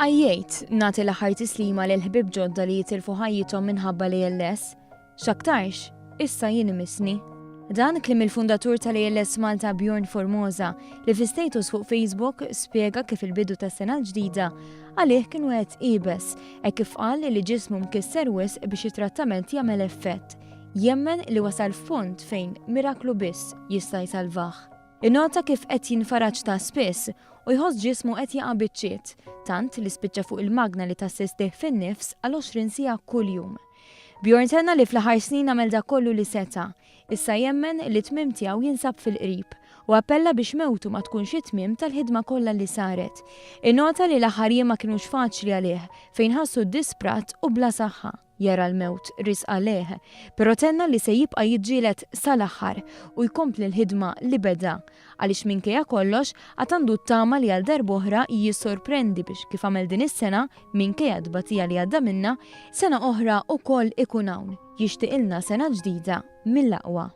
Għajjejt nagħti l-aħħar tislima lil ħbieb ġodda li jitilfu ħajjithom minħabba l-ALS. X'aktarx, issa jien imissni. Dan kliem il-fundatur tal-ALS Malta Jien Formosa li fi status fuq Facebook spjega kif il-bidu tas-sena l-ġdida għalih kien wieħed qiebes hekk kif qal li ġismu mkisser wisq biex it-trattament jagħmel effett. Jemmen li wasal f'punt fejn miraklu biss jista' jsalvah. Innota kif qed jinfaraġġ ta' spiss u jħoss ġismu qed jaqa' biċċiet, tant li spiċċa fuq il-magna li tassistih fin-nifs għal 20 siegħa kuljum. Bjorn tenna li fl-aħħar snin għamel dak kollu li seta', issa jemmen li tmiem tiegħu jinsab fil-qrib u appella biex mewtu ma tkunx it-tmiem tal-ħidma kollha li saret. Innota li l-aħħar jiem ma kinux faċli għalih fejn ħassu disprat u bla saħħa. Jara l-mewt ris għalih, pero tenna li se jibqa' jiġġieled sal-aħħar u jkompli l-ħidma li beda għaliex minkejja kollox għad għandu t-tama li għal darb'oħra jissorprendi biex kif għamel din is-sena minkejja d-batija li għadda minna, sena oħra wkoll ikun hawn jixtieqilna sena ġdida mill-aqwa.